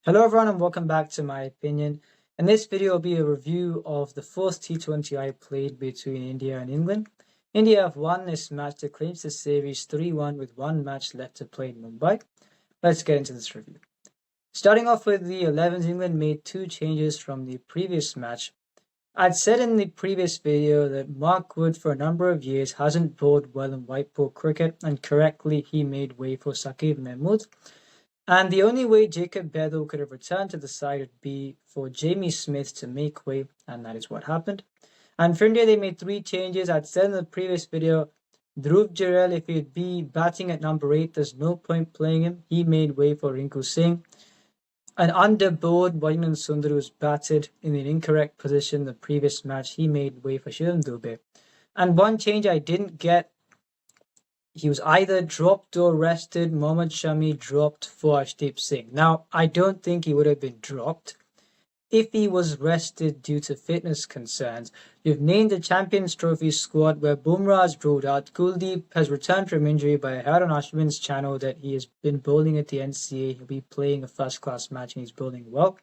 Hello everyone and welcome back to my opinion. In this video will be a review of the fourth T20I played between India and England. India have won this match to clinch the series 3-1 with one match left to play in Mumbai. Let's get into this review. Starting off with the 11s, England made two changes from the previous match. I'd said in the previous video that Mark Wood for a number of years hasn't bowled well in white ball cricket, and correctly he made way for Shakib Mahmood. And the only way Jacob Bedell could have returned to the side would be for Jamie Smith to make way, and that is what happened. And for India, they made three changes. I'd said in the previous video, Dhruv Jurel, if he'd be batting at number 8, there's no point playing him. He made way for Rinku Singh. And underboard, Washington Sundar was batted in an incorrect position the previous match. He made way for Shivam Dube. And one change I didn't get, he was either dropped or rested. Mohammad Shami dropped for Harshit Singh. Now, I don't think he would have been dropped if he was rested due to fitness concerns. You've named the Champions Trophy squad where Bumrah has ruled out. Kuldeep has returned from injury, but I heard on Ashwin's channel that he has been bowling at the NCA. He'll be playing a first-class match and he's bowling well.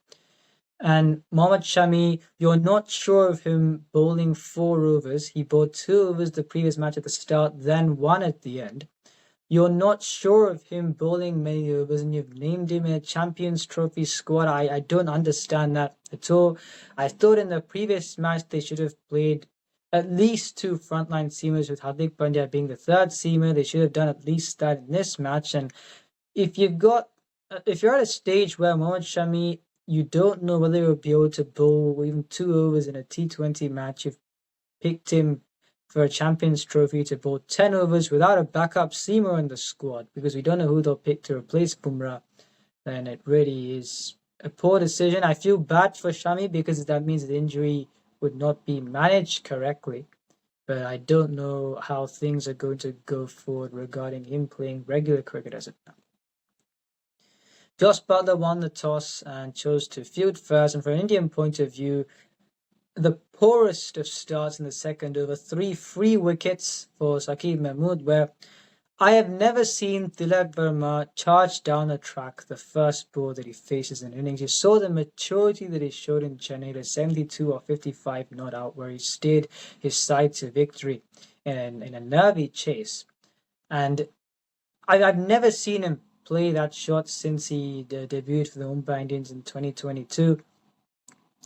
And Mohammad Shami, you're not sure of him bowling 4 overs. He bowled 2 overs the previous match at the start, then 1 at the end. You're not sure of him bowling many overs, and you've named him in a Champions Trophy squad. I don't understand that at all. I thought in the previous match they should have played at least 2 frontline seamers, with Hardik Pandya being the third seamer. They should have done at least that in this match. And if you're at a stage where Mohammad Shami, you don't know whether he'll be able to bowl even 2 overs in a T20 match. You've picked him for a Champions Trophy to bowl 10 overs without a backup seamer in the squad, because we don't know who they'll pick to replace Bumrah. Then it really is a poor decision. I feel bad for Shami because that means the injury would not be managed correctly. But I don't know how things are going to go forward regarding him playing regular cricket as of now. Josh Butler won the toss and chose to field first, and from an Indian point of view, the poorest of starts in the second over, 3 free wickets for Shakib Mahmood, where I have never seen Tilak Verma charge down the track the first ball that he faces in innings. You saw the maturity that he showed in Chennai, the 72 or 55 not out, where he steered his side to victory in a nervy chase. And I've never seen him play that shot since he debuted for the Mumbai Indians in 2022.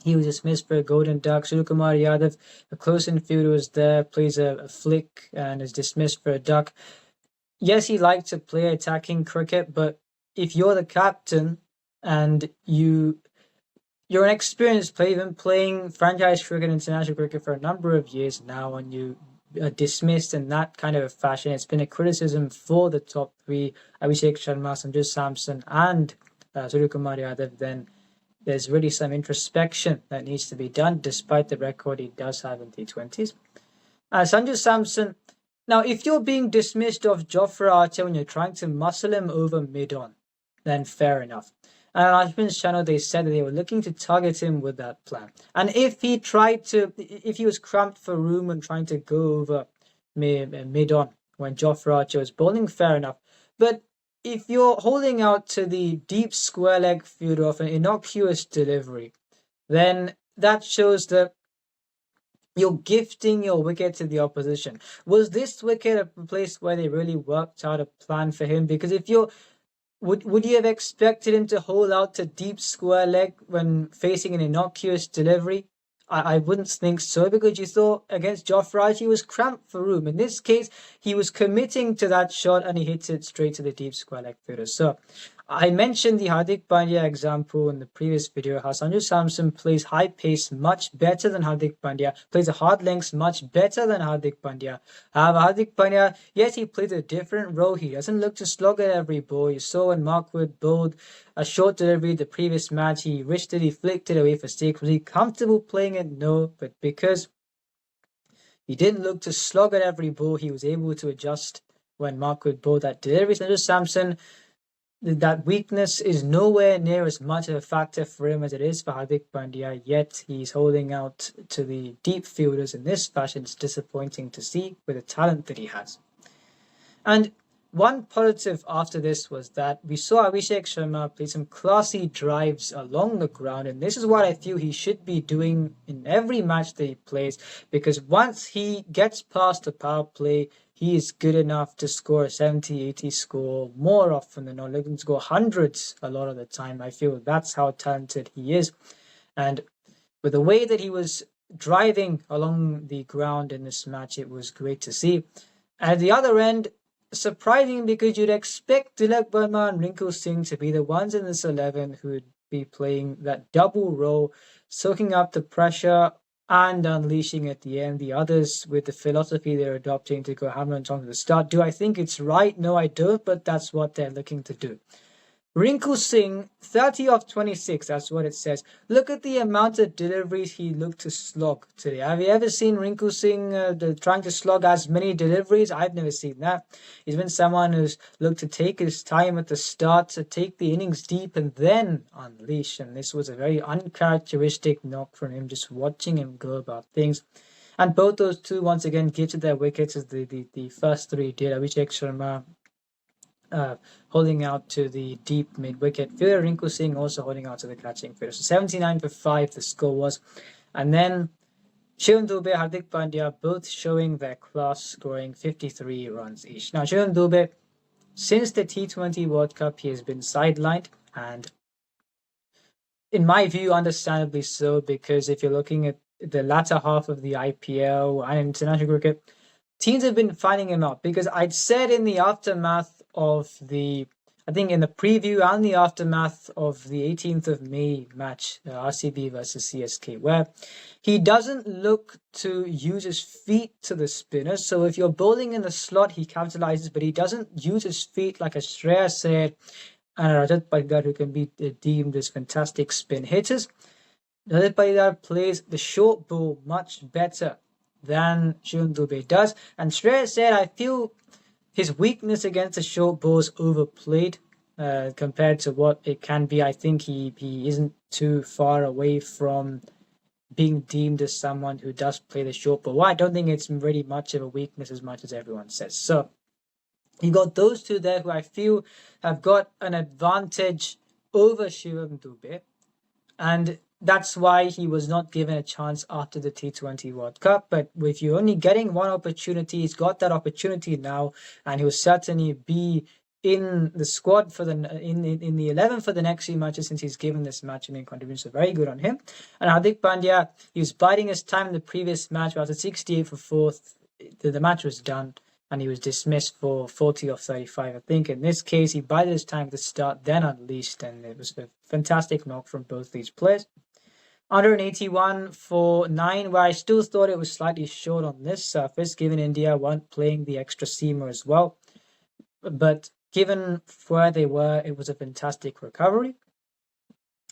He was dismissed for a golden duck. Suryakumar Yadav, a close infielder, was there, plays a flick and is dismissed for a duck. Yes, he likes to play attacking cricket, but if you're the captain and you're an experienced player, you've been playing franchise cricket, international cricket for a number of years now, and you are dismissed in that kind of a fashion. It's been a criticism for the top 3, Abhishek Sharma, Sanju Samson, and Suryakumar Yadav. Then there's really some introspection that needs to be done, despite the record he does have in T20s. Sanju Samson, now if you're being dismissed of Jofra Archer when you're trying to muscle him over mid-on, then fair enough. And on Ashwin's channel, they said that they were looking to target him with that plan. And if he was cramped for room and trying to go over mid-on when Jofra Archer was bowling, fair enough. But if you're holding out to the deep square leg fielder of an innocuous delivery, then that shows that you're gifting your wicket to the opposition. Was this wicket a place where they really worked out a plan for him? Because if would you have expected him to hold out to deep square leg when facing an innocuous delivery? I wouldn't think so, because you thought against Jofra he was cramped for room. In this case, he was committing to that shot and he hits it straight to the deep square leg fielder. So I mentioned the Hardik Pandya example in the previous video, how Sanju Samson plays high pace much better than Hardik Pandya, plays the hard lengths much better than Hardik Pandya. However, Hardik Pandya, yes, he plays a different role. He doesn't look to slog at every ball. You saw when Mark Wood bowled a short delivery the previous match, he wristed, he flicked it away for six. Was he comfortable playing it? No, but because he didn't look to slog at every ball, he was able to adjust when Mark Wood bowled that delivery. Sanju Samson, that weakness is nowhere near as much of a factor for him as it is for Hardik Pandya, yet he's holding out to the deep fielders in this fashion. It's disappointing to see with the talent that he has. And one positive after this was that we saw Abhishek Sharma play some classy drives along the ground, and this is what I feel he should be doing in every match that he plays, because once he gets past the power play, he is good enough to score a 70, 80 score more often than not, looking to score hundreds a lot of the time. I feel that's how talented he is. And with the way that he was driving along the ground in this match, it was great to see. At the other end, surprising because you'd expect Tilak Verma and Rinku Singh to be the ones in this 11 who would be playing that double role, soaking up the pressure and unleashing at the end. The others, with the philosophy they're adopting to go hammer and tongs at the start. Do I think it's right? No, I don't, but that's what they're looking to do. Rinku Singh, 30 of 26, that's what it says. Look at the amount of deliveries he looked to slog today. Have you ever seen Rinku Singh trying to slog as many deliveries? I've never seen that. He's been someone who's looked to take his time at the start, to take the innings deep and then unleash. And this was a very uncharacteristic knock from him, just watching him go about things. And both those two, once again, gifted their wickets as the first three did. Abhishek Sharma holding out to the deep mid-wicket fielder, Rinku Singh also holding out to the catching fielder. So 79 for 5 the score was. And then Shivam Dube, Hardik Pandya both showing their class, scoring 53 runs each. Now Shivam Dube, since the T20 World Cup, he has been sidelined, and in my view, understandably so, because if you're looking at the latter half of the IPL and international cricket, teams have been finding him out, because I'd said in the aftermath of I think in the preview and the aftermath of the 18th of May match, RCB versus CSK, where he doesn't look to use his feet to the spinners. So if you're bowling in the slot, he capitalizes, but he doesn't use his feet like a Shreyas said and a Rajat Patidar, who can be deemed as fantastic spin hitters. Rajat Patidar plays the short ball much better than Shivam Dube does. And Shreyas said, I feel his weakness against the short ball is overplayed compared to what it can be. I think he isn't too far away from being deemed as someone who does play the short ball. Well, I don't think it's really much of a weakness as much as everyone says. So you got those two there who I feel have got an advantage over Shivam Dube. And that's why he was not given a chance after the T20 World Cup. But if you're only getting one opportunity, he's got that opportunity now, and he'll certainly be in the squad for in the 11 for the next few matches, since he's given this match main contribution. So very good on him. And Hardik Pandya, he was biding his time in the previous match. After 68 for 4th, the match was done, and he was dismissed for 40 of 35. I think in this case, he bided his time at the start, then unleashed, and it was a fantastic knock from both these players. 181 for 9, where I still thought it was slightly short on this surface, given India weren't playing the extra seamer as well. But given where they were, it was a fantastic recovery.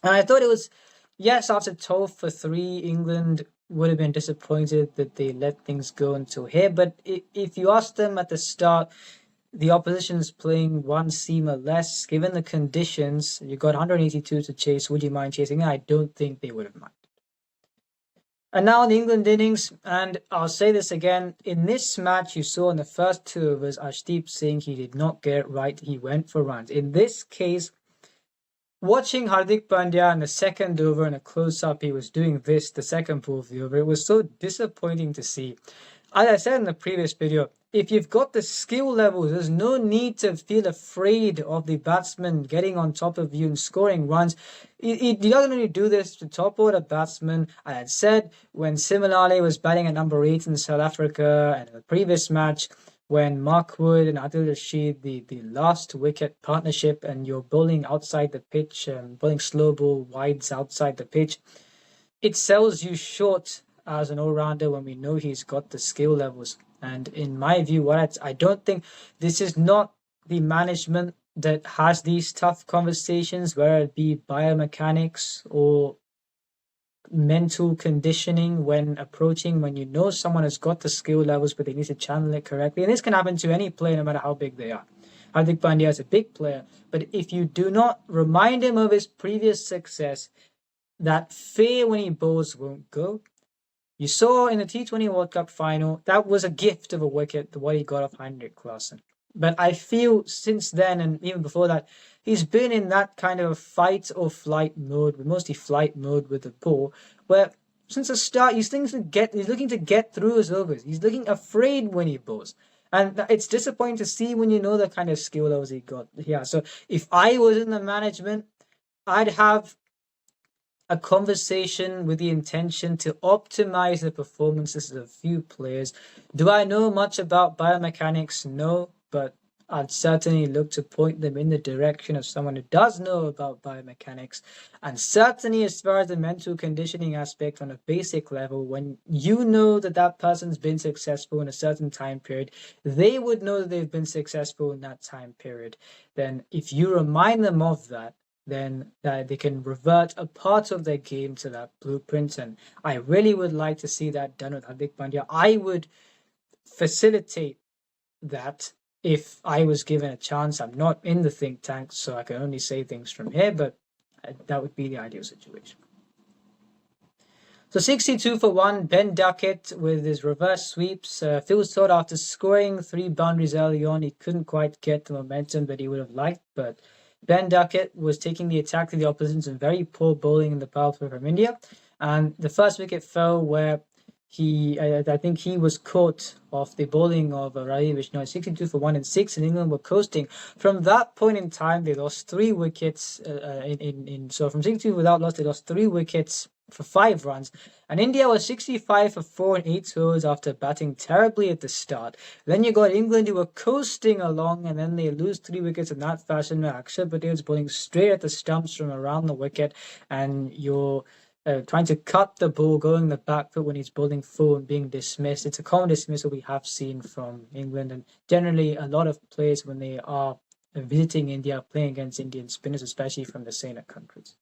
And I thought it was, yes, after 12 for 3, England would have been disappointed that they let things go until here. But if you asked them at the start, the opposition's playing one seamer less. Given the conditions, you got 182 to chase. Would you mind chasing? I don't think they would have minded. And now the England innings, and I'll say this again, in this match you saw in the first 2 overs, Arshdeep Singh, he did not get it right. He went for runs. In this case, watching Hardik Pandya in the second over in a close-up, he was doing this, the second pull of the over. It was so disappointing to see. As I said in the previous video, if you've got the skill levels, there's no need to feel afraid of the batsman getting on top of you and scoring runs. He doesn't really do this to top order batsmen. I had said when Similale was batting at number 8 in South Africa, and in the previous match when Mark Wood and Adil Rashid, the last wicket partnership, and you're bowling outside the pitch, bowling slow ball wides outside the pitch, it sells you short as an all-rounder when we know he's got the skill levels. And in my view, I don't think this is not the management that has these tough conversations, whether it be biomechanics or mental conditioning when approaching, when you know someone has got the skill levels, but they need to channel it correctly. And this can happen to any player, no matter how big they are. Hardik Pandya is a big player, but if you do not remind him of his previous success, that fear when he bowls won't go. You saw in the T20 World Cup final, that was a gift of a wicket, what he got off Heinrich Klaasen. But I feel since then, and even before that, he's been in that kind of fight or flight mode, mostly flight mode with the ball, where since the start he's looking to get through his overs. He's looking afraid when he bowls. And it's disappointing to see when you know the kind of skill levels he got. Yeah. So if I was in the management, I'd have a conversation with the intention to optimize the performances of a few players. Do I know much about biomechanics? No, but I'd certainly look to point them in the direction of someone who does know about biomechanics. And certainly, as far as the mental conditioning aspect on a basic level, when you know that that person's been successful in a certain time period, they would know that they've been successful in that time period. Then, if you remind them of that, then they can revert a part of their game to that blueprint. And I really would like to see that done with Hardik Pandya. I would facilitate that if I was given a chance. I'm not in the think tank, so I can only say things from here, but that would be the ideal situation. So 62 for 1, Ben Duckett with his reverse sweeps. Feels thought after scoring 3 boundaries early on, he couldn't quite get the momentum that he would have liked, but Ben Duckett was taking the attack to the opposition, some very poor bowling in the power play from India. And the first wicket fell where I think he was caught off the bowling of Ravi Vishnu, 62 for 1 and 6, and England were coasting. From that point in time, they lost 3 wickets. So from 62 without loss, they lost 3 wickets for 5 runs. And India was 65 for 4 and 8 overs after batting terribly at the start. Then you got England who were coasting along, and then they lose 3 wickets in that fashion. Akshar Patel's bowling straight at the stumps from around the wicket, and you're trying to cut the ball, going the back foot when he's bowling full and being dismissed. It's a common dismissal we have seen from England, and generally a lot of players when they are visiting India, playing against Indian spinners, especially from the Sena countries.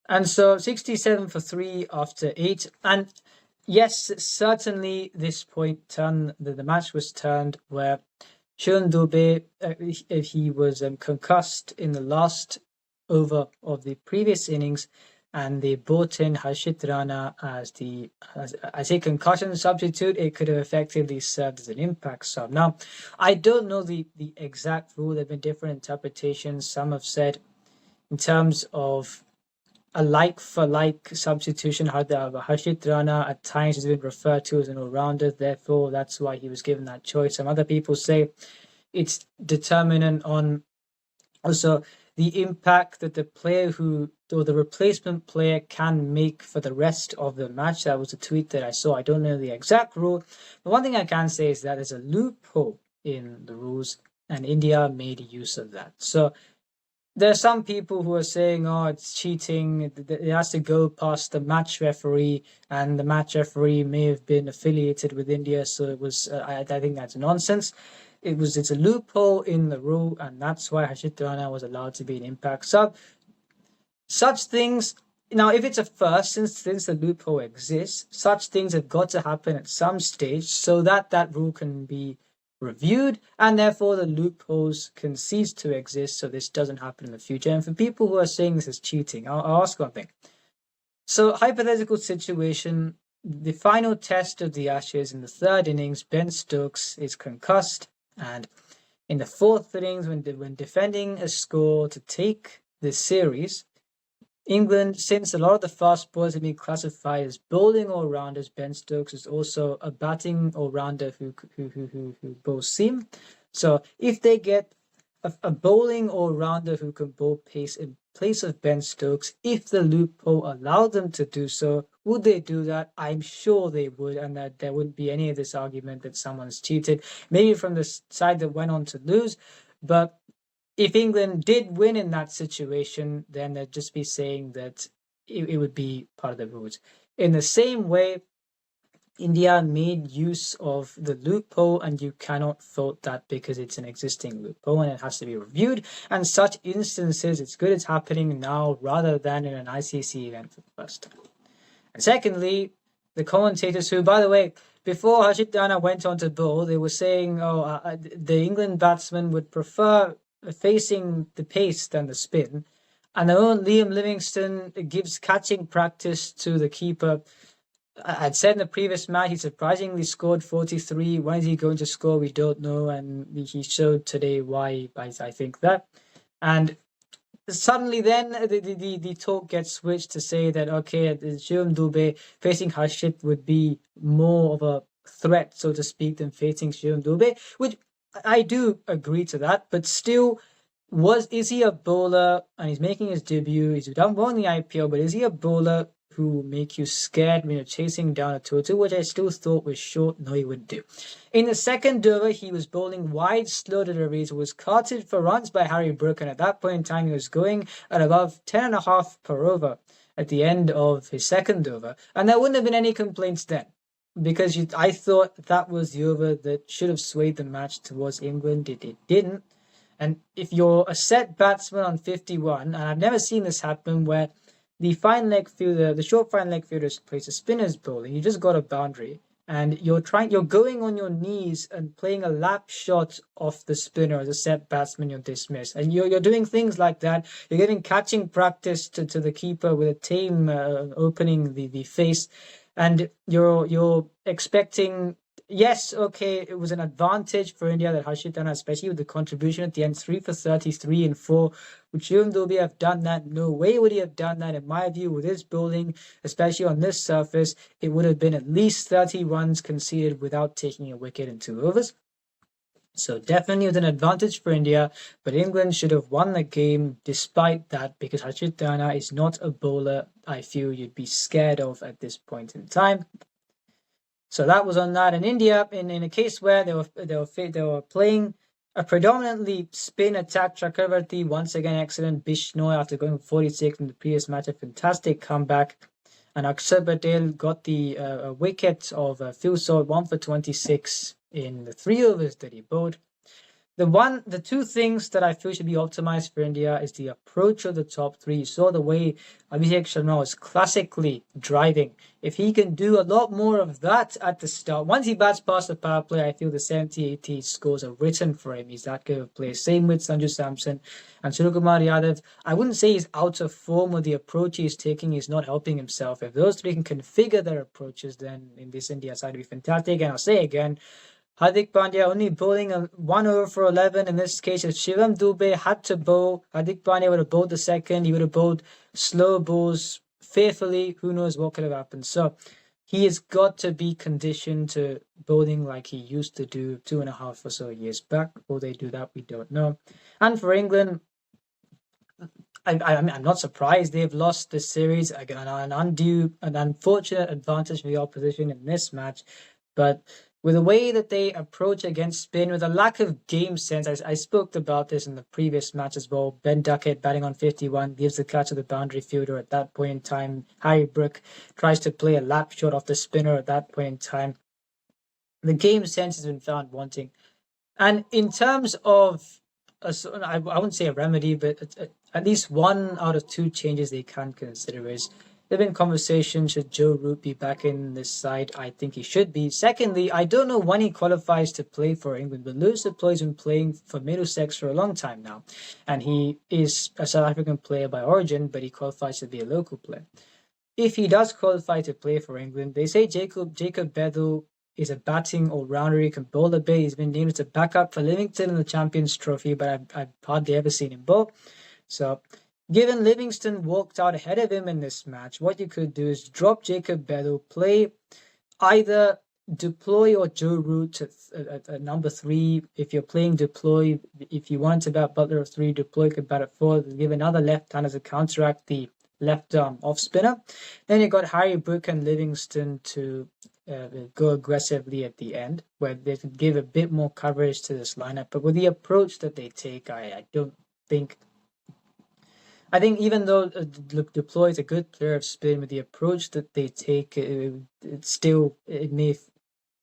And so 67 for 3 after 8. And yes, certainly this point the match was turned where Dube, he was concussed in the last over of the previous innings, and they brought in Harshit Rana as a concussion substitute. It could have effectively served as an impact sub. Now, I don't know the exact rule. There have been different interpretations. Some have said in terms of a like-for-like substitution, Harshit Rana at times has been referred to as an all-rounder, therefore that's why he was given that choice. Some other people say it's determinant on also the impact that the player or the replacement player can make for the rest of the match. That was a tweet that I saw. I don't know the exact rule, but one thing I can say is that there's a loophole in the rules, and India made use of that. So there are some people who are saying, oh, it's cheating. It has to go past the match referee, and the match referee may have been affiliated with India. So it was, I think that's nonsense. It's a loophole in the rule, and that's why Harshit Rana was allowed to be an impact sub. Such things, now if it's a first, since the loophole exists, such things have got to happen at some stage so that rule can be reviewed, and therefore the loopholes can cease to exist, so this doesn't happen in the future. And for people who are saying this is cheating, I'll ask one thing. So, hypothetical situation, the final test of the Ashes in the 3rd innings, Ben Stokes is concussed, and in the 4th innings, when defending a score to take the series, England, since a lot of the fast bowlers have been classified as bowling all-rounders, Ben Stokes is also a batting all-rounder who bowls seam. So if they get a bowling all-rounder who can bowl pace in place of Ben Stokes, if the loophole allowed them to do so, would they do that? I'm sure they would, and that there wouldn't be any of this argument that someone's cheated, maybe from the side that went on to lose, but if England did win in that situation, then they'd just be saying that it would be part of the rules. In the same way, India made use of the loophole, and you cannot fault that because it's an existing loophole and it has to be reviewed. And such instances, it's good it's happening now rather than in an ICC event for the first time. And secondly, the commentators who, by the way, before Harshit Rana went on to bowl, they were saying, the England batsman would prefer facing the pace than the spin. And their own Liam Livingstone gives catching practice to the keeper. I'd said in the previous match, he surprisingly scored 43. When is he going to score? We don't know. And he showed today why I think that. And suddenly then the talk gets switched to say that, okay, Shivam Dube facing Harshit would be more of a threat, so to speak, than facing Shivam Dube, which I do agree to that. But still, is he a bowler, and he's making his debut, he's done well in the IPL, but is he a bowler who make you scared when you're chasing down a total, which I still thought was short? No, he wouldn't do. In the second over, he was bowling wide slow deliveries, was carted for runs by Harry Brook, and at that point in time, he was going at above 10.5 per over at the end of his second over, and there wouldn't have been any complaints then, because I thought that was the over that should have swayed the match towards England. It didn't. And if you're a set batsman on 51, and I've never seen this happen, where the short fine leg fielder plays a spinner's bowling, you just got a boundary, and you're going on your knees and playing a lap shot off the spinner as a set batsman, you're dismissed. And you're doing things like that. You're giving catching practice to the keeper with a tame opening the face, and you're expecting. Yes, okay, it was an advantage for India that Harshit Rana, especially with the contribution at the end, 3 for 33 and 4. Would Shivam Dube have done that? No way would he have done that. In my view, with his bowling, especially on this surface, it would have been at least 30 runs conceded without taking a wicket in 2 overs. So definitely was an advantage for India, but England should have won the game despite that, because Harshit Rana is not a bowler I feel you'd be scared of at this point in time. So that was on that. And India, in a case where they were playing a predominantly spin attack, Chakravarti once again excellent. Bishnoi, after going 46 in the previous match, a fantastic comeback. And Akshar Patel got the wicket of Phil Salt, 1 for 26 in the 3 overs that he bowled. The two things that I feel should be optimized for India is the approach of the top 3. You saw the way Abhishek Sharma was classically driving. If he can do a lot more of that at the start, once he bats past the power play, I feel the 70-80 scores are written for him. He's that good of a player. Same with Sanju Samson and Suryakumar Yadav. I wouldn't say he's out of form, or the approach he's taking is not helping himself. If those 3 can configure their approaches, then in this India side, it'd be fantastic. And I'll say again, Hardik Pandya only bowling 1 over for 11. In this case, if Shivam Dube had to bowl, Hardik Pandya would have bowled the second. He would have bowled slow balls fearfully. Who knows what could have happened. So he has got to be conditioned to bowling like he used to do 2.5 or so years back. Will they do that? We don't know. And for England, I'm not surprised they've lost this series. Again, an unfortunate advantage for the opposition in this match. But with the way that they approach against spin, with a lack of game sense, I spoke about this in the previous match as well. Ben Duckett batting on 51, gives the catch to the boundary fielder at that point in time. Harry Brook tries to play a lap shot off the spinner at that point in time. The game sense has been found wanting. And in terms of, I wouldn't say a remedy, but at least 1 out of 2 changes they can consider is, there have been conversations, should Joe Root be back in this side? I think he should be. Secondly, I don't know when he qualifies to play for England, but Lewis Deploy's been playing for Middlesex for a long time now. And he is a South African player by origin, but he qualifies to be a local player. If he does qualify to play for England, they say Jacob Bedell is a batting all-rounder. He can bowl a bit. He's been named as a backup for Livingston in the Champions Trophy, but I've hardly ever seen him bowl. So, given Livingston walked out ahead of him in this match, what you could do is drop Jacob Bedell, play either Deploy or Joe Root at number 3. If you're playing Deploy, if you want to bat Butler at 3, Deploy could bat at 4. Give another left-hander to counteract the left arm off spinner. Then you got Harry Brook and Livingston to go aggressively at the end, where they could give a bit more coverage to this lineup. But with the approach that they take, I don't think. I think even though Deploy is a good player of spin, with the approach that they take, it may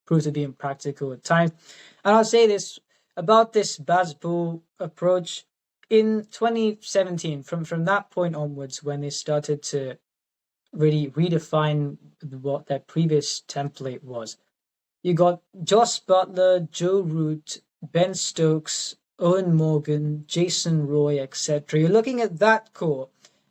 prove to be impractical at times. And I'll say this about this Bazball approach. In 2017, from that point onwards, when they started to really redefine what their previous template was, you got Joss Butler, Joe Root, Ben Stokes, Owen Morgan, Jason Roy, etc. You're looking at that core.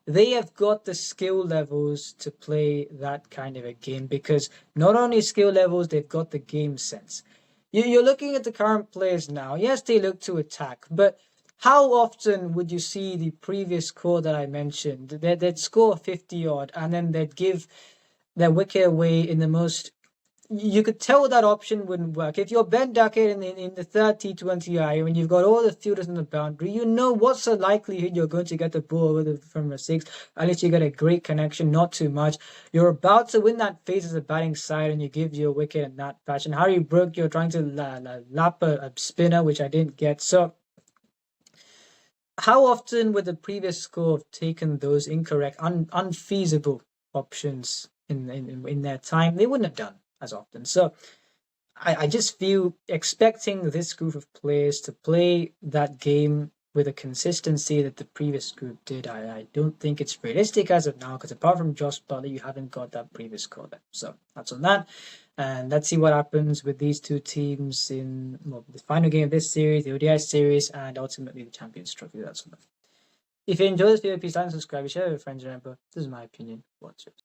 they have got the skill levels to play that kind of a game, because not only skill levels, they've got the game sense. You're looking at the current players now. Yes, they look to attack, but how often would you see the previous score that I mentioned? They'd score 50 odd, and then they'd give their wicket away in the most. You could tell that option wouldn't work. If you're Ben Duckett in the third T20I, when you've got all the fielders on the boundary, you know what's the likelihood you're going to get the ball from a six, unless you get a great connection, not too much. You're about to win that phase as a batting side, and you give your wicket in that patch. And Harry Brook, you're trying to lap a spinner, which I didn't get. So how often would the previous score have taken those incorrect, unfeasible options in their time? They wouldn't have done as often. So I just feel expecting this group of players to play that game with a consistency that the previous group did, I don't think it's realistic as of now, because apart from Josh Butler, you haven't got that previous score there. So that's on that. And let's see what happens with these two teams in the final game of this series, the ODI series, and ultimately the Champions Trophy. That's on that. If you enjoyed this video, please like and subscribe, share with your friends. Remember, this is my opinion. What's yours?